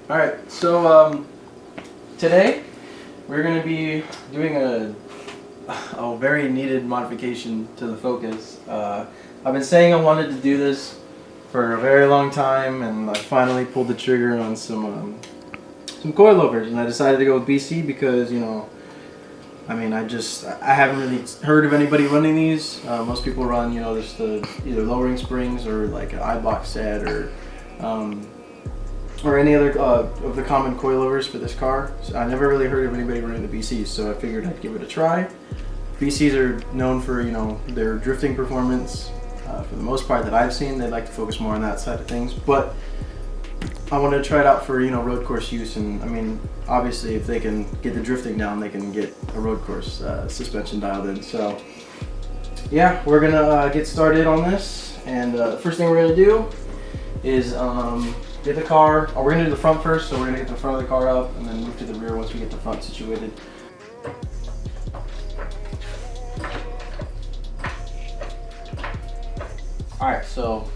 Alright, so today we're going to be doing a very needed modification to the Focus. I've been saying I wanted to do this for a very long time, and I finally pulled the trigger on some coilovers, and I decided to go with BC because, you know, I mean, I haven't really heard of anybody running these. Most people run, you know, just the either lowering springs or like an I-block set or any other of the common coilovers for this car. So I never really heard of anybody running the BCs, so I figured I'd give it a try. BCs are known for, you know, their drifting performance. For the most part that I've seen, they like to focus more on that side of things, but I wanted to try it out for, you know, road course use. And I mean, obviously if they can get the drifting down, they can get a road course suspension dialed in. So yeah, we're gonna get started on this, and the first thing we're gonna do is get the car. We're gonna do the front first, so we're gonna get the front of the car up and then move to the rear once we get the front situated. Alright, so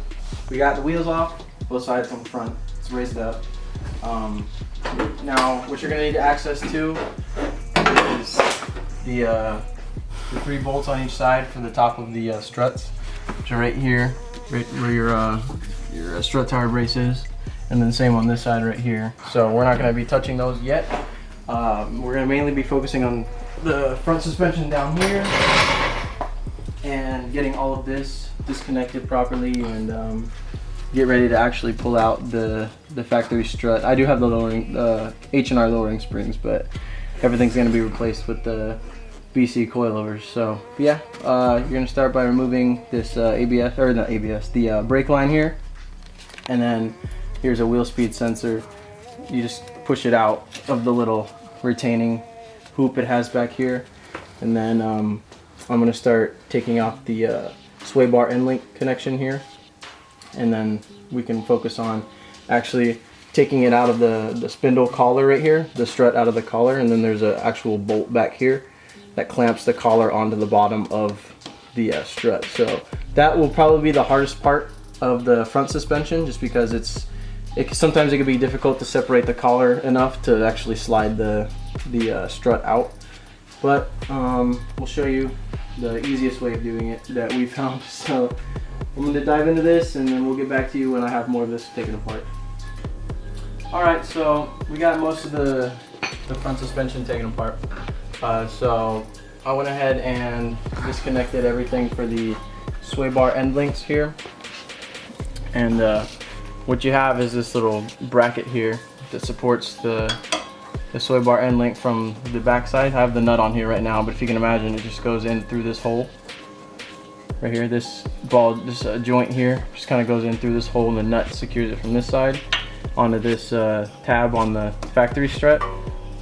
we got the wheels off, both sides on the front. It's raised up. Now, what you're gonna need access to is the 3 bolts on each side for the top of the struts, which are right here, right where your strut tower brace is, and then same on this side right here. So we're not gonna be touching those yet. We're gonna mainly be focusing on the front suspension down here and getting all of this disconnected properly, and get ready to actually pull out the factory strut. I do have the lowering H&R lowering springs, but everything's going to be replaced with the BC coilovers. So yeah, you're going to start by removing this ABS, or not ABS, the brake line here, and then here's a wheel speed sensor. You just push it out of the little retaining hoop it has back here, and then I'm going to start taking off the sway bar end link connection here, and then we can focus on actually taking it out of the spindle collar right here, the strut out of the collar, and then there's an actual bolt back here that clamps the collar onto the bottom of the strut. So that will probably be the hardest part of the front suspension, just because sometimes it can be difficult to separate the collar enough to actually slide the strut out. But we'll show you the easiest way of doing it that we found. So I'm going to dive into this, and then we'll get back to you when I have more of this taken apart. Alright, so we got most of the front suspension taken apart. So I went ahead and disconnected everything for the sway bar end links here. And what you have is this little bracket here that supports the sway bar end link from the back side. I have the nut on here right now, but if you can imagine, it just goes in through this hole right here. This joint here just kind of goes in through this hole, and the nut secures it from this side onto this tab on the factory strut.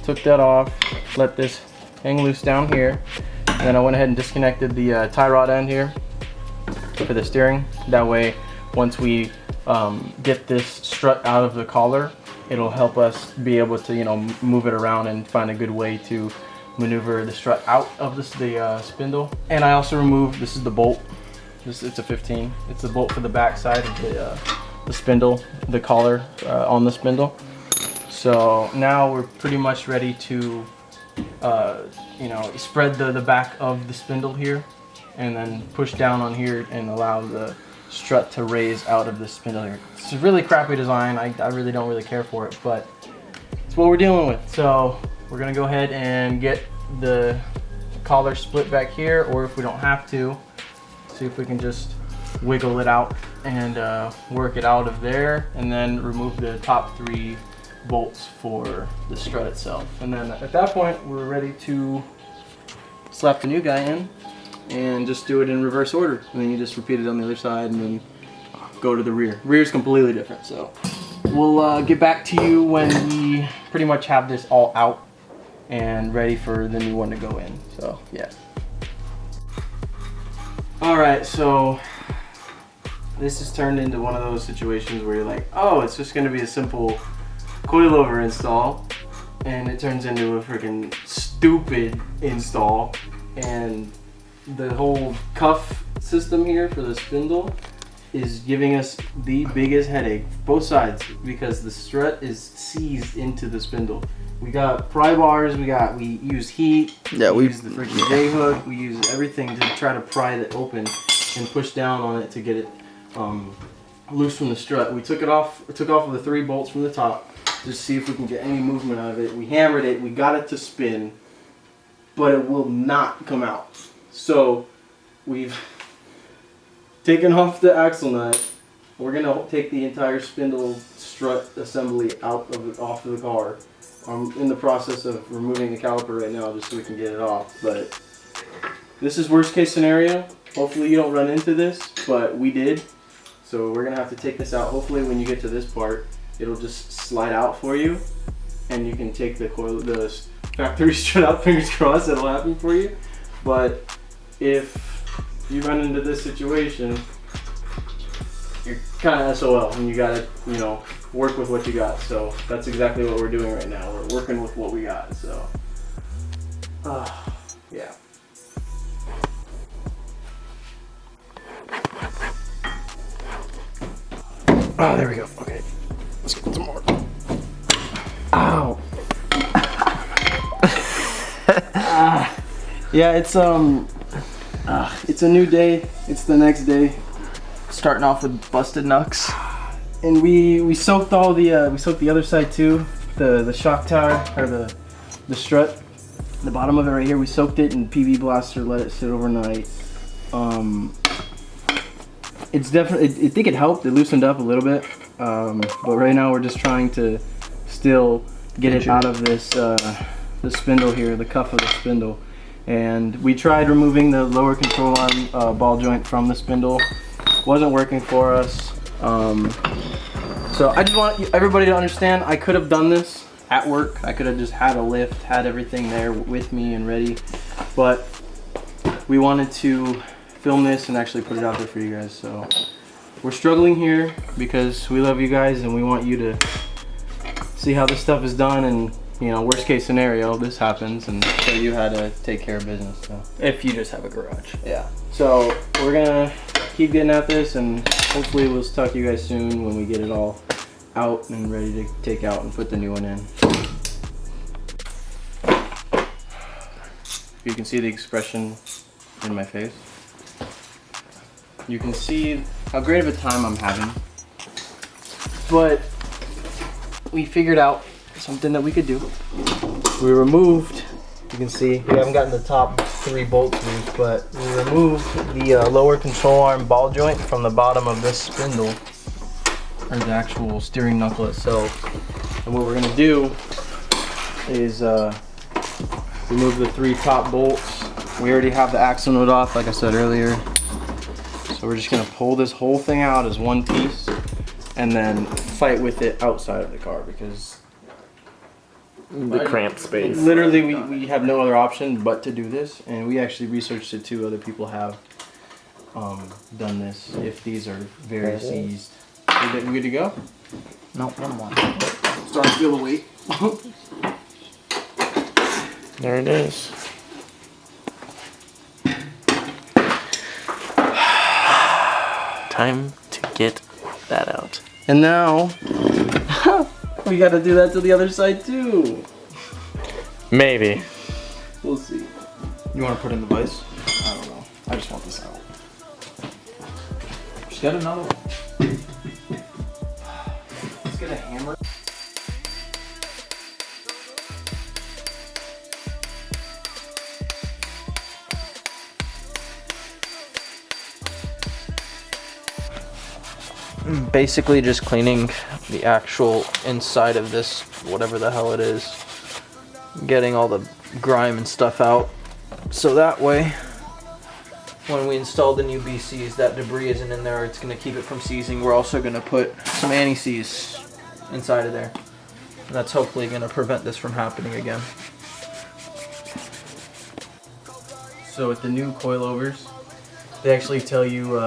Took that off, let this hang loose down here, and then I went ahead and disconnected the tie rod end here for the steering. That way, once we get this strut out of the collar, it'll help us be able to, you know, move it around and find a good way to maneuver the strut out of the spindle. And I also removed, this is the bolt. It's a 15. It's the bolt for the back side of the spindle, the collar on the spindle. So now we're pretty much ready to, you know, spread the back of the spindle here, and then push down on here and allow the strut to raise out of the spindle here. It's a really crappy design. I really don't really care for it, but it's what we're dealing with. So we're gonna go ahead and get the collar split back here, or if we don't have to, see if we can just wiggle it out and work it out of there, and then remove the top 3 bolts for the strut itself. And then at that point, we're ready to slap the new guy in and just do it in reverse order. And then you just repeat it on the other side and then go to the rear. Rear is completely different. So we'll get back to you when we pretty much have this all out and ready for the new one to go in. So yeah. Alright, so this has turned into one of those situations where you're like, oh, it's just gonna be a simple coilover install, and it turns into a freaking stupid install. And the whole cuff system here for the spindle is giving us the biggest headache, both sides, because the strut is seized into the spindle. We got pry bars, we use heat, we use the freaking J hook, we use everything to try to pry it open and push down on it to get it loose from the strut. We took off with the 3 bolts from the top to see if we can get any movement out of it. We hammered it, we got it to spin, but it will not come out. So we've taken off the axle nut. We're gonna take the entire spindle strut assembly off of the car. I'm in the process of removing the caliper right now just so we can get it off. But this is worst case scenario. Hopefully you don't run into this, but we did. So we're gonna have to take this out. Hopefully when you get to this part, it'll just slide out for you, and you can take the factory strut out. Fingers crossed it'll happen for you. But if you run into this situation, you're kind of SOL, and you gotta, work with what you got. So that's exactly what we're doing right now. We're working with what we got. So, yeah. Oh, there we go. Okay, let's get some more. Ow. Yeah, it's a new day. It's the next day. Starting off with busted knucks, and we soaked all the the other side too. The shock tower, or the strut, the bottom of it right here. We soaked it in PV Blaster, let it sit overnight. It's definitely, I think it helped. It loosened up a little bit, but right now we're just trying to still get it out of this the spindle here, the cuff of the spindle. And we tried removing the lower control arm ball joint from the spindle. Wasn't working for us. So I just want everybody to understand, I could have done this at work. I could have just had a lift, had everything there with me and ready, but we wanted to film this and actually put it out there for you guys. So we're struggling here because we love you guys and we want you to see how this stuff is done, and worst case scenario, this happens and show you how to take care of business. So if you just have a garage. Yeah. So we're gonna keep getting at this, and hopefully we'll talk to you guys soon when we get it all out and ready to take out and put the new one in. You can see the expression in my face. You can see how great of a time I'm having. But we figured out something that we could do. We removed, you can see, we haven't gotten the top 3 bolts loose, but we removed the lower control arm ball joint from the bottom of this spindle, or the actual steering knuckle itself. And what we're gonna do is remove the 3 top bolts. We already have the axle nut off, like I said earlier. So we're just gonna pull this whole thing out as one piece and then fight with it outside of the car, because the cramped space. Literally, we have no other option but to do this, and we actually researched it too. Other people have done this if these are very seized. We good to go? No, one more. Starting to feel the weight. There it is. Time to get that out. And now we got to do that to the other side too. Maybe. We'll see. You want to put in the vise? I don't know. I just want this out. Just get another one. Let's get a hammer. Basically just cleaning the actual inside of this, whatever the hell it is. Getting all the grime and stuff out. So that way, when we install the new BCs, that debris isn't in there. It's going to keep it from seizing. We're also going to put some anti-seize inside of there. And that's hopefully going to prevent this from happening again. So with the new coilovers, they actually tell you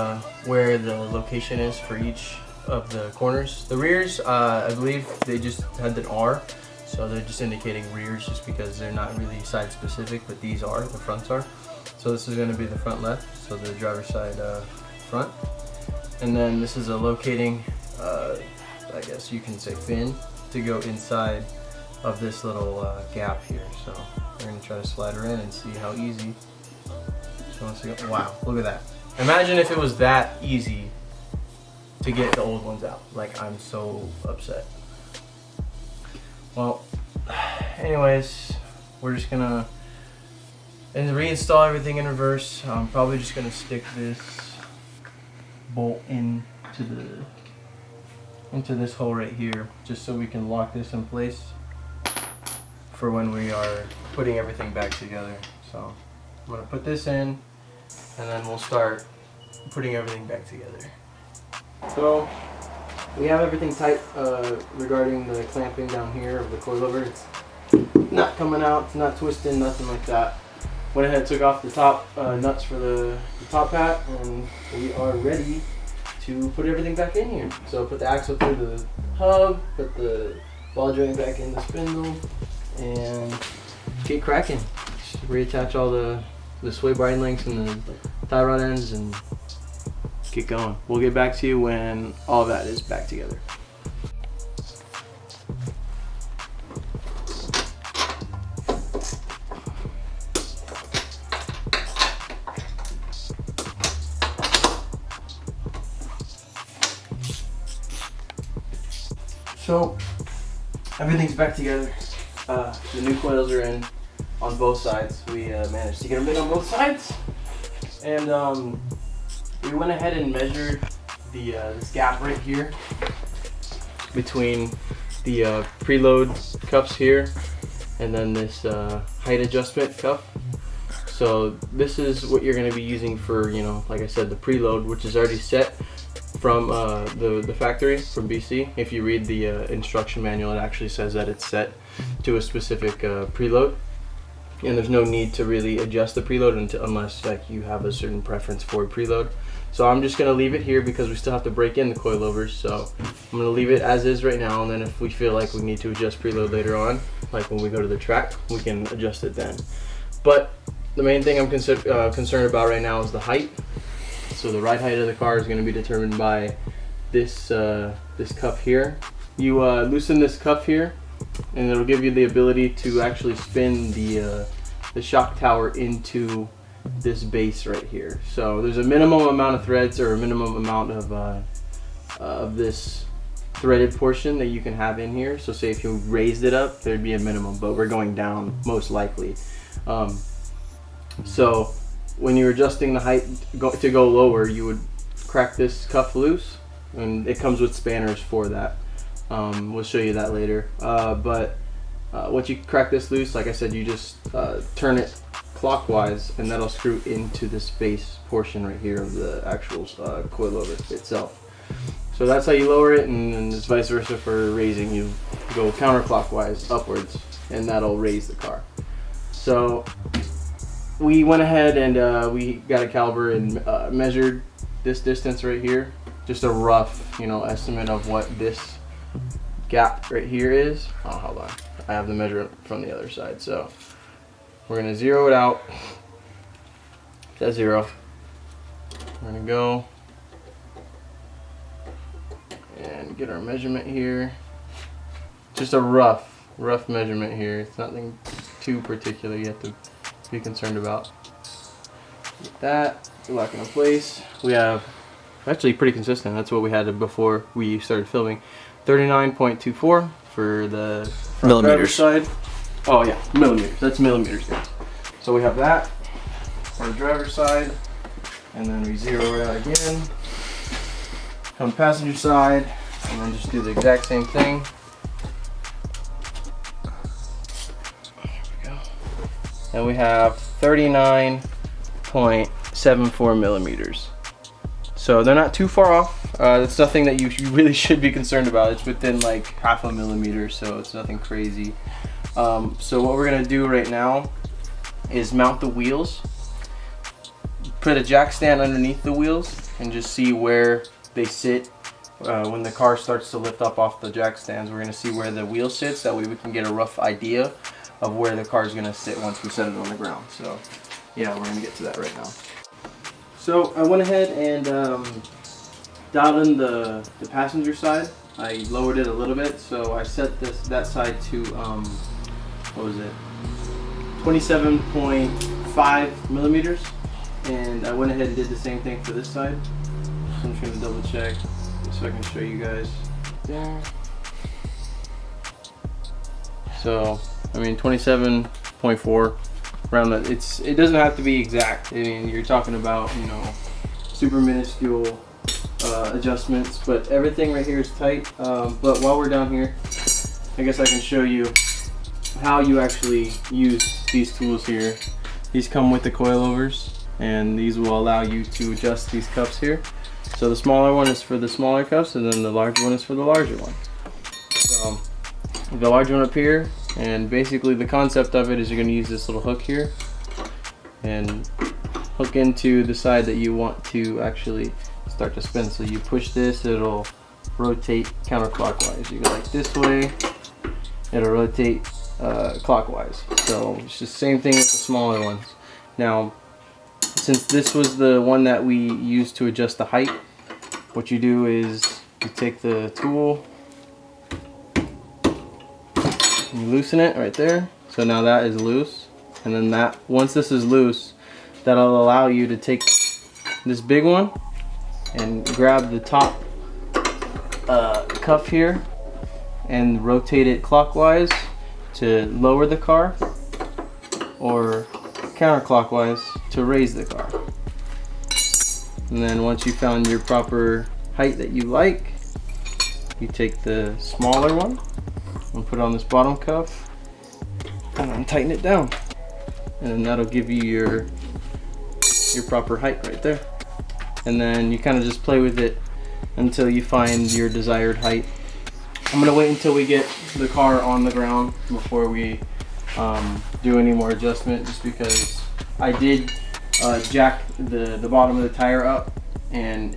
where the location is for each of the corners. The rears, I believe they just had an R, so they're just indicating rears just because they're not really side specific, but these are, the fronts are. So this is going to be the front left, so the driver's side front. And then this is a locating, I guess you can say fin, to go inside of this little gap here. So we're gonna try to slide her in and see how easy. So once again, wow, look at that. Imagine if it was that easy to get the old ones out. Like, I'm so upset. Well, anyways, we're just gonna reinstall everything in reverse. I'm probably just gonna stick this bolt into this hole right here, just so we can lock this in place for when we are putting everything back together. So I'm gonna put this in, and then we'll start putting everything back together. So we have everything tight regarding the clamping down here of the coilover. It's not coming out, it's not twisting, nothing like that. Went ahead and took off the top nuts for the top hat, and we are ready to put everything back in here. So put the axle through the hub, put the ball joint back in the spindle, and get cracking. Just reattach all the sway bridle links and the tie rod ends and get going. We'll get back to you when all that is back together. So everything's back together. The new coils are in on both sides. We managed to get them in on both sides, and we went ahead and measured this gap right here between the preload cuffs here and then this height adjustment cuff. So this is what you're going to be using for, you know, like I said, the preload, which is already set from the factory from BC. If you read the instruction manual, it actually says that it's set to a specific preload, and there's no need to really adjust the preload unless like you have a certain preference for a preload. So I'm just gonna leave it here because we still have to break in the coilovers. So I'm gonna leave it as is right now, and then if we feel like we need to adjust preload later on, like when we go to the track, we can adjust it then. But the main thing I'm concerned about right now is the height. So the ride height of the car is going to be determined by this this cuff here. You loosen this cuff here, and it'll give you the ability to actually spin the shock tower into this base right here. So there's a minimum amount of threads, or a minimum amount of this threaded portion that you can have in here. So say if you raised it up, there'd be a minimum, but we're going down most likely. So when you're adjusting the height to go lower, you would crack this cuff loose, and it comes with spanners for that. We'll show you that later. But once you crack this loose, like I said, you just turn it clockwise, and that'll screw into this base portion right here of the actual coilover itself. So that's how you lower it, and it's vice versa for raising. You go counterclockwise upwards, and that'll raise the car. So we went ahead and we got a caliper and measured this distance right here. Just a rough, estimate of what this gap right here is. Oh, hold on. I have the measurement from the other side. So we're gonna zero it out. That's 0. We're gonna go and get our measurement here. Just a rough measurement here. It's nothing too particular you have to be concerned about. Get that, lock it in place. We have actually pretty consistent. That's what we had before we started filming. 39.24 for the millimeters side. Oh yeah, millimeters. That's millimeters, guys. So we have that for the driver's side, and then we zero it out again. Come passenger side, and then just do the exact same thing. And we have 39.74 millimeters. So they're not too far off. It's nothing that you really should be concerned about. It's within like half a millimeter, so it's nothing crazy. So what we're gonna do right now is mount the wheels. Put a jack stand underneath the wheels and just see where they sit. When the car starts to lift up off the jack stands, we're gonna see where the wheel sits. That way we can get a rough idea of where the car is going to sit once we set it on the ground. So yeah, we're going to get to that right now. So I went ahead and dialed in the passenger side. I lowered it a little bit, so I set that side to what was it? 27.5 millimeters, and I went ahead and did the same thing for this side. So I'm just gonna double check so I can show you guys. There. So I mean 27.4 around that. It doesn't have to be exact. I mean, you're talking about, you know, super minuscule adjustments, but everything right here is tight. But while we're down here, I guess I can show you how you actually use these tools here. These come with the coilovers, and these will allow you to adjust these cups here. So the smaller one is for the smaller cups, and then the larger one is for the larger one. So the larger one up here, and basically the concept of it is you're going to use this little hook here and hook into the side that you want to actually start to spin. So you push this, it'll rotate counterclockwise. You go like this way, it'll rotate clockwise. So it's the same thing with the smaller ones. Now, since this was the one that we used to adjust the height, what you do is you take the tool, you loosen it right there. So now that is loose, and then that, once this is loose, that'll allow you to take this big one and grab the top cuff here and rotate it clockwise to lower the car, or counterclockwise to raise the car. And then once you found your proper height that you like, you take the smaller one and put it on this bottom cuff and then tighten it down, and then that'll give you your proper height right there. And then you kind of just play with it until you find your desired height. I'm gonna wait until we get the car on the ground before we do any more adjustment, just because I did jack the bottom of the tire up, and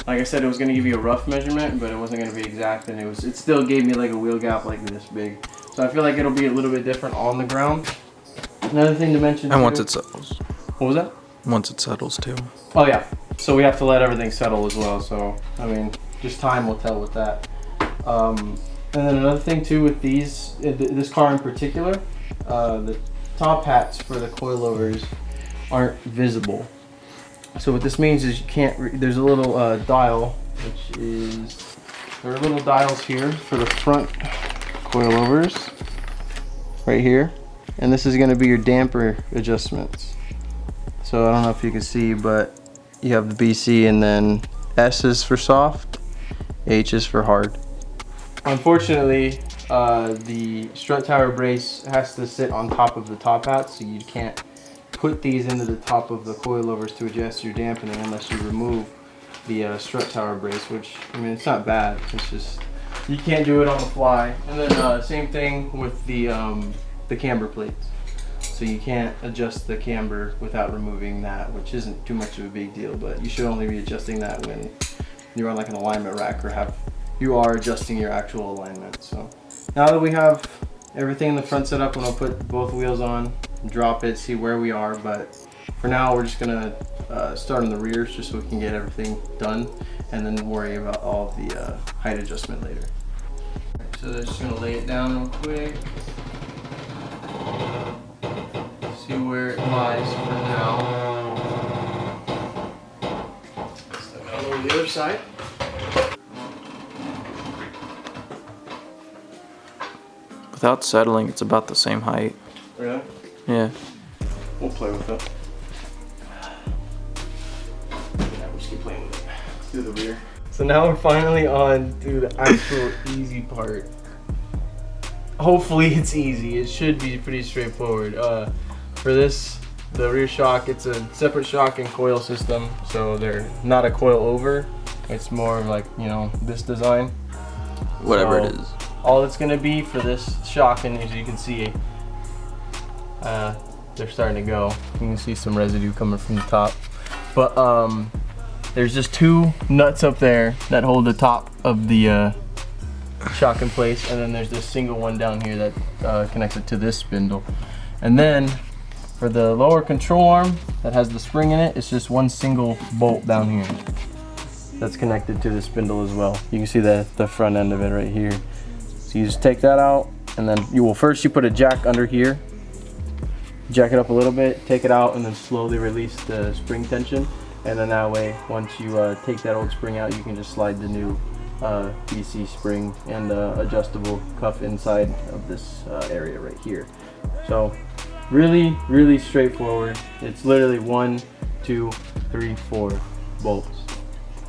like I said, it was going to give you a rough measurement, but it wasn't going to be exact, and it still gave me like a wheel gap like this big. So I feel like it'll be a little bit different on the ground. Another thing to mention and too, once it settles. What was that? Once it settles too. Oh yeah, so we have to let everything settle as well. So I mean, just time will tell with that. And then another thing too with this car in particular, the top hats for the coilovers aren't visible. So what this means is you can't, there's a little dial, which is, there are little dials here for the front coilovers, right here. And this is gonna be your damper adjustments. So I don't know if you can see, but you have the BC, and then S is for soft, H is for hard. Unfortunately, the strut tower brace has to sit on top of the top hat, so you can't put these into the top of the coilovers to adjust your dampening unless you remove the strut tower brace, which, I mean, it's not bad, it's just, you can't do it on the fly. And then same thing with the camber plates. So you can't adjust the camber without removing that, which isn't too much of a big deal, but you should only be adjusting that when you're on like an alignment rack or you are adjusting your actual alignment. So now that we have everything in the front set up, I'm gonna put both wheels on, drop it, see where we are, but for now we're just gonna start on the rears just so we can get everything done and then worry about all of the height adjustment later. So they're just gonna lay it down real quick. See where it lies for now. So I'm gonna lower the other side. Without settling, it's about the same height. Really? Yeah. We'll play with it. Yeah, we'll just keep playing with it. Let's do the rear. So now we're finally on to the actual easy part. Hopefully it's easy. It should be pretty straightforward. For this, the rear shock, it's a separate shock and coil system, so they're not a coilover. It's more of like, you know, this design. Whatever So it is. all it's gonna be for this shock, and as you can see, they're starting to go. You can see some residue coming from the top. But there's just two nuts up there that hold the top of the shock in place, and then there's this single one down here that connects it to this spindle. And then for the lower control arm that has the spring in it, it's just one single bolt down here. that's connected to the spindle as well. You can see the front end of it right here. So you just take that out, and then you put a jack under here, jack it up a little bit, take it out, and then slowly release the spring tension. And then that way, once you take that old spring out, you can just slide the new BC spring and adjustable cuff inside of this area right here. So really, really straightforward. It's literally 1, 2, 3, 4 bolts,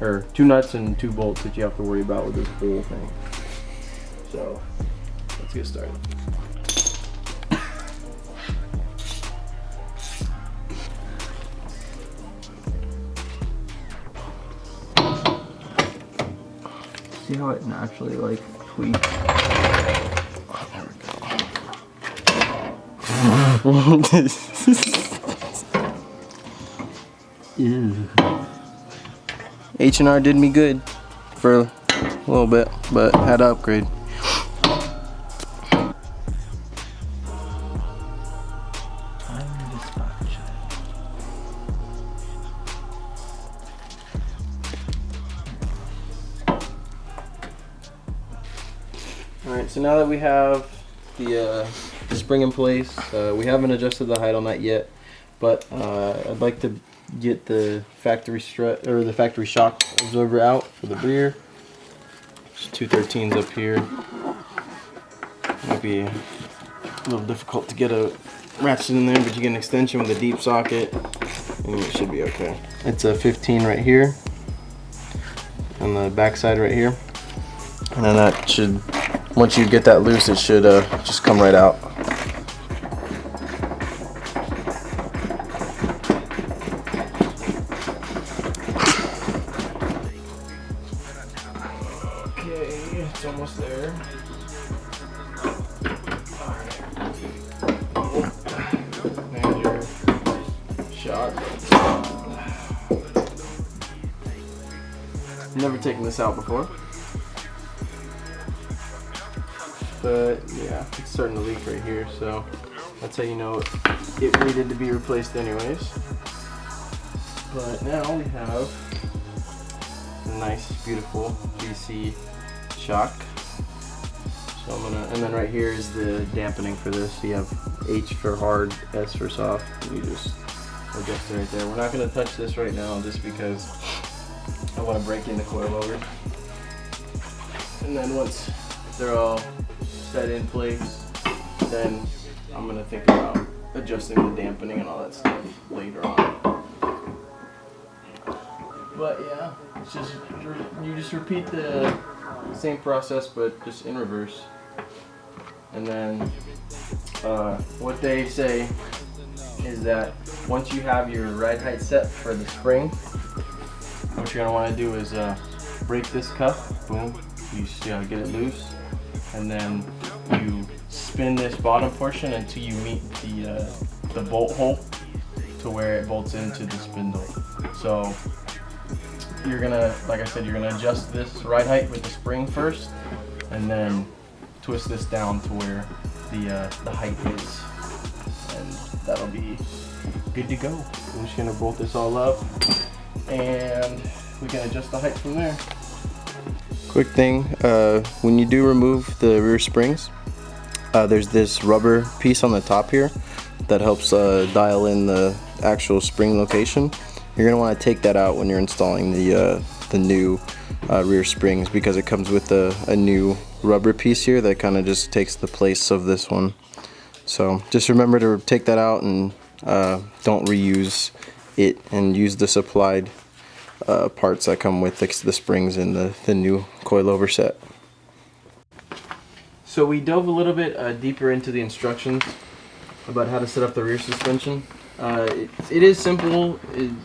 or 2 nuts and 2 bolts that you have to worry about with this whole thing. So let's get started. See how it naturally like tweaks. H&R did me good for a little bit, but had to upgrade. Alright, so now that we have the spring in place, we haven't adjusted the height on that yet, but I'd like to get the factory strut or the factory shock absorber out for the rear. There's 213s up here. Might be a little difficult to get a ratchet in there, but you get an extension with a deep socket, and it should be okay. It's a 15 right here, on the back side right here, and then that should, once you get that loose, it should just come right out. Okay, it's almost there. There's your shot. Never taken this out before. But yeah, it's starting to leak right here, so that's how you know it needed to be replaced anyways. But now we have a nice, beautiful BC shock. So I'm gonna, and then right here is the dampening for this. You have H for hard, S for soft. You just adjust it right there. We're not gonna touch this right now just because I want to break in the coilovers. And then once they're all set in place, then I'm gonna think about adjusting the dampening and all that stuff later on. But yeah, it's just, you just repeat the same process but just in reverse. And then what they say is that once you have your ride height set for the spring, what you're gonna want to do is break this cuff, boom, you see how to get it loose, and then you spin this bottom portion until you meet the bolt hole to where it bolts into the spindle. So you're gonna, like I said, you're gonna adjust this ride height with the spring first, and then twist this down to where the height is, and that'll be good to go. I'm just gonna bolt this all up, and we can adjust the height from there. Quick thing, when you do remove the rear springs, there's this rubber piece on the top here that helps dial in the actual spring location. You're gonna want to take that out when you're installing the new rear springs, because it comes with a new rubber piece here that kind of just takes the place of this one. So just remember to take that out, and don't reuse it, and use the supplied parts that come with the springs in the new coilover set. So we dove a little bit deeper into the instructions about how to set up the rear suspension. It is simple,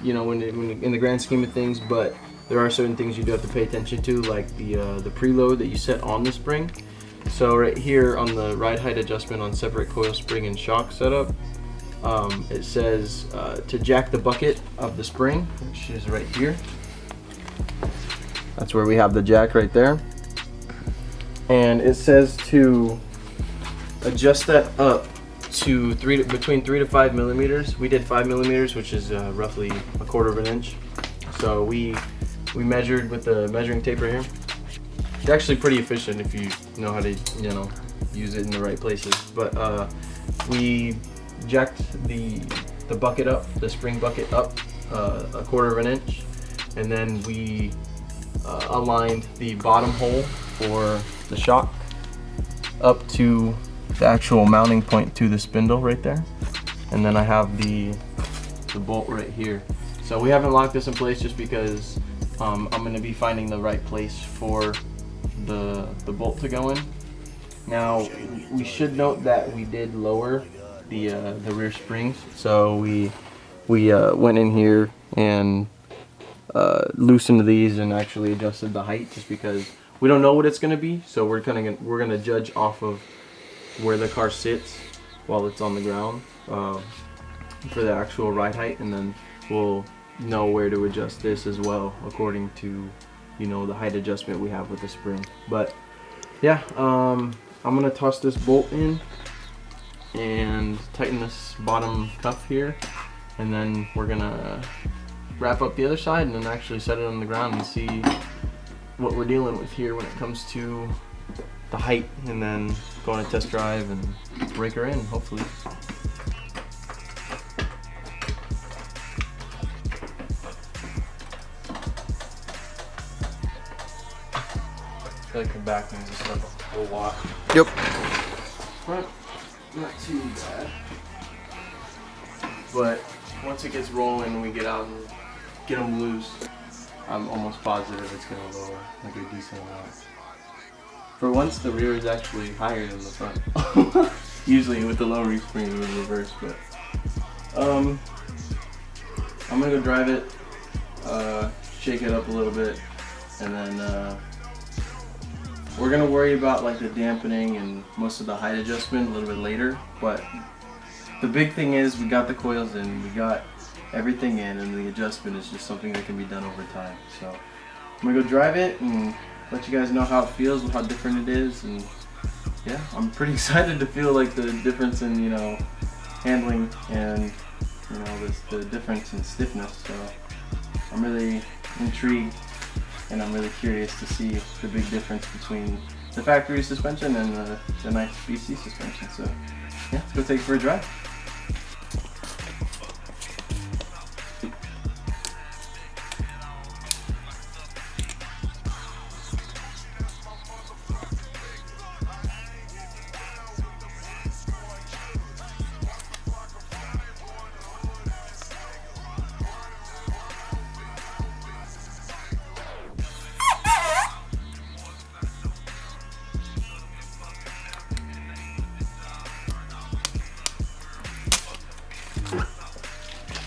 you know, when in the grand scheme of things, but there are certain things you do have to pay attention to, like the preload that you set on the spring. So right here on the ride height adjustment on separate coil spring and shock setup, it says to jack the bucket of the spring, which is right here. That's where we have the jack right there. And it says to adjust that up to between 3 to 5 millimeters. We did 5 millimeters, which is roughly 1/4 of an inch. So we we measured with the measuring tape right here. It's actually pretty efficient if you know how to, use it in the right places. But we jacked the bucket up, the spring bucket up a 1/4 of an inch, and then we aligned the bottom hole for the shock up to the actual mounting point to the spindle right there. And then I have the bolt right here. So we haven't locked this in place just because I'm going to be finding the right place for the bolt to go in. Now we should note that we did lower the rear springs. So we went in here and loosened these and actually adjusted the height just because we don't know what it's going to be. So we're gonna judge off of where the car sits while it's on the ground for the actual ride height, and then we'll know where to adjust this as well according to the height adjustment we have with the spring. But yeah, I'm gonna toss this bolt in and tighten this bottom cuff here, and then we're gonna wrap up the other side and then actually set it on the ground and see what we're dealing with here when it comes to the height, and then go on a test drive and break her in, hopefully. I feel like the back needs to start a lot. Yep. Front, not too bad. But once it gets rolling, we get out and get them loose, I'm almost positive it's going to lower like a decent amount. For once, the rear is actually higher than the front. Usually with the lowering spring it was reversed, but I'm going to go drive it, shake it up a little bit, and then we're going to worry about like the dampening and most of the height adjustment a little bit later. But the big thing is we got the coils in, we got everything in, and the adjustment is just something that can be done over time. So I'm gonna go drive it and let you guys know how it feels, how different it is, and yeah, I'm pretty excited to feel like the difference in handling and the difference in stiffness. So I'm really intrigued, and I'm really curious to see the big difference between the factory suspension and the nice BC suspension. So yeah, let's go take it for a drive.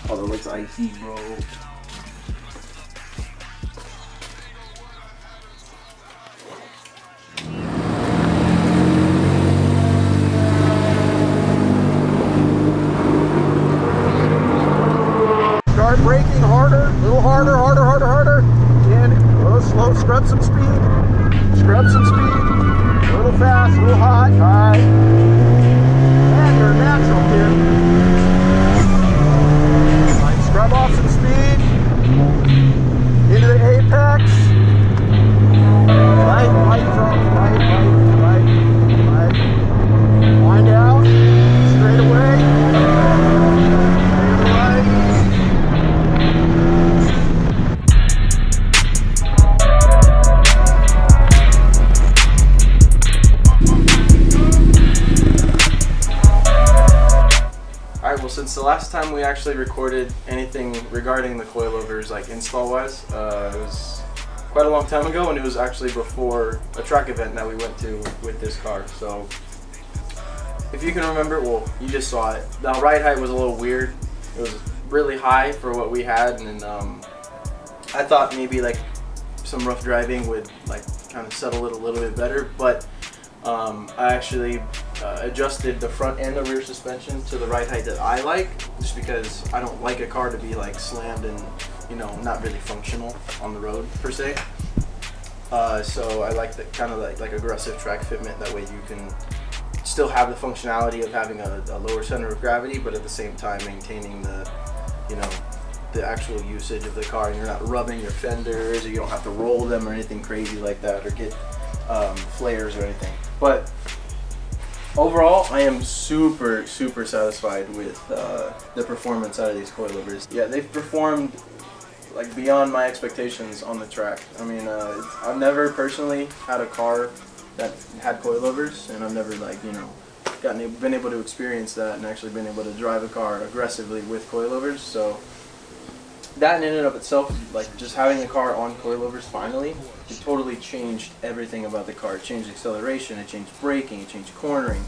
Oh, that looks icy, bro. Start braking harder, a little harder, harder. And a little slow, scrub some speed. A little fast, a little hot. All right. And you're a natural, kid. Scrub off some speed into the apex. Right from right. Wind out, straight away. Straight to the right. Alright, well, since the last time we actually recorded anything regarding the coilovers, like install-wise, it was quite a long time ago, and it was actually before a track event that we went to with this car. So, if you can remember, well, you just saw it. The ride height was a little weird. It was really high for what we had, and I thought maybe like some rough driving would like kind of settle it a little bit better, but I actually adjusted the front and the rear suspension to the ride height that I like, just because I don't like a car to be like slammed and not really functional on the road per se. So I like the kind of like aggressive track fitment. That way you can still have the functionality of having a lower center of gravity, but at the same time maintaining the the actual usage of the car, and you're not rubbing your fenders, or you don't have to roll them or anything crazy like that, or get flares or anything. But overall, I am super satisfied with the performance out of these coilovers. Yeah, they've performed like beyond my expectations on the track. I mean, I've never personally had a car that had coilovers, and I've never, like, you know, been able to experience that and actually been able to drive a car aggressively with coilovers. So that in and of itself, like just having the car on coilovers finally, it totally changed everything about the car. It changed acceleration, it changed braking, it changed cornering,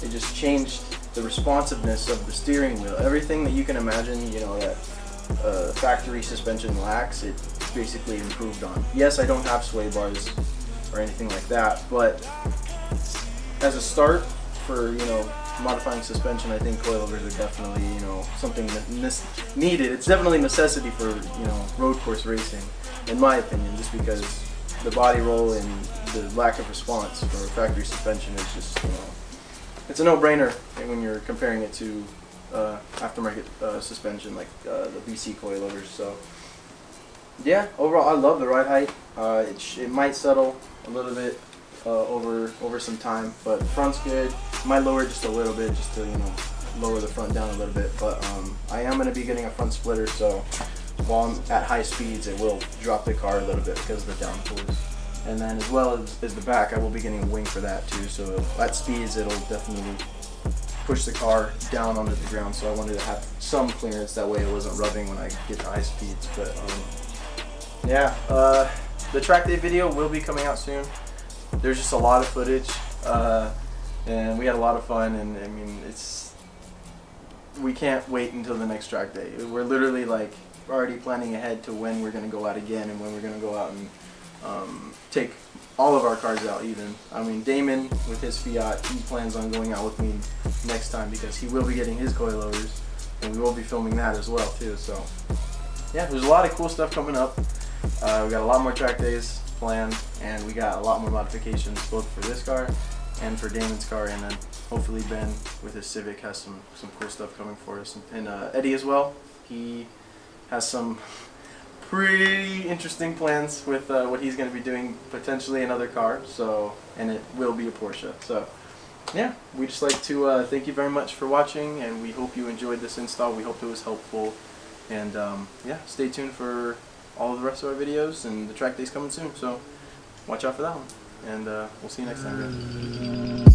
it just changed the responsiveness of the steering wheel. Everything that you can imagine, you know, that factory suspension lacks, it basically improved on. Yes, I don't have sway bars or anything like that, but as a start for, you know, modifying suspension, I think coilovers are definitely, you know, something that needed. It's definitely a necessity for, you know, road course racing, in my opinion, just because the body roll and the lack of response for factory suspension is just, you know, it's a no-brainer when you're comparing it to aftermarket suspension like the BC coilovers. So yeah, overall I love the ride height. It might settle a little bit over some time, but the front's good. Might lower just a little bit, just to, you know, lower the front down a little bit. But I am going to be getting a front splitter, so while I'm at high speeds, it will drop the car a little bit because of the downforce. And then as well as the back, I will be getting a wing for that too. So at speeds, it'll definitely push the car down onto the ground. So I wanted to have some clearance, that way it wasn't rubbing when I get to high speeds. But yeah, the track day video will be coming out soon. There's just a lot of footage, and we had a lot of fun, and I mean, we can't wait until the next track day. We're literally like already planning ahead to when we're going to go out again, and when we're going to go out and take all of our cars out even. I mean, Damon with his Fiat, he plans on going out with me next time because he will be getting his coilovers, and we will be filming that as well too. So yeah, there's a lot of cool stuff coming up. We got a lot more track days planned, and we got a lot more modifications both for this car and for Damon's car, and then hopefully Ben with his Civic has some cool stuff coming for us, and Eddie as well. He has some pretty interesting plans with what he's going to be doing, potentially another car, so, and it will be a Porsche. So yeah, we just like to thank you very much for watching, and we hope you enjoyed this install. We hope it was helpful, and yeah, stay tuned for all of the rest of our videos, and the track day's coming soon, so watch out for that one, and we'll see you next time, guys.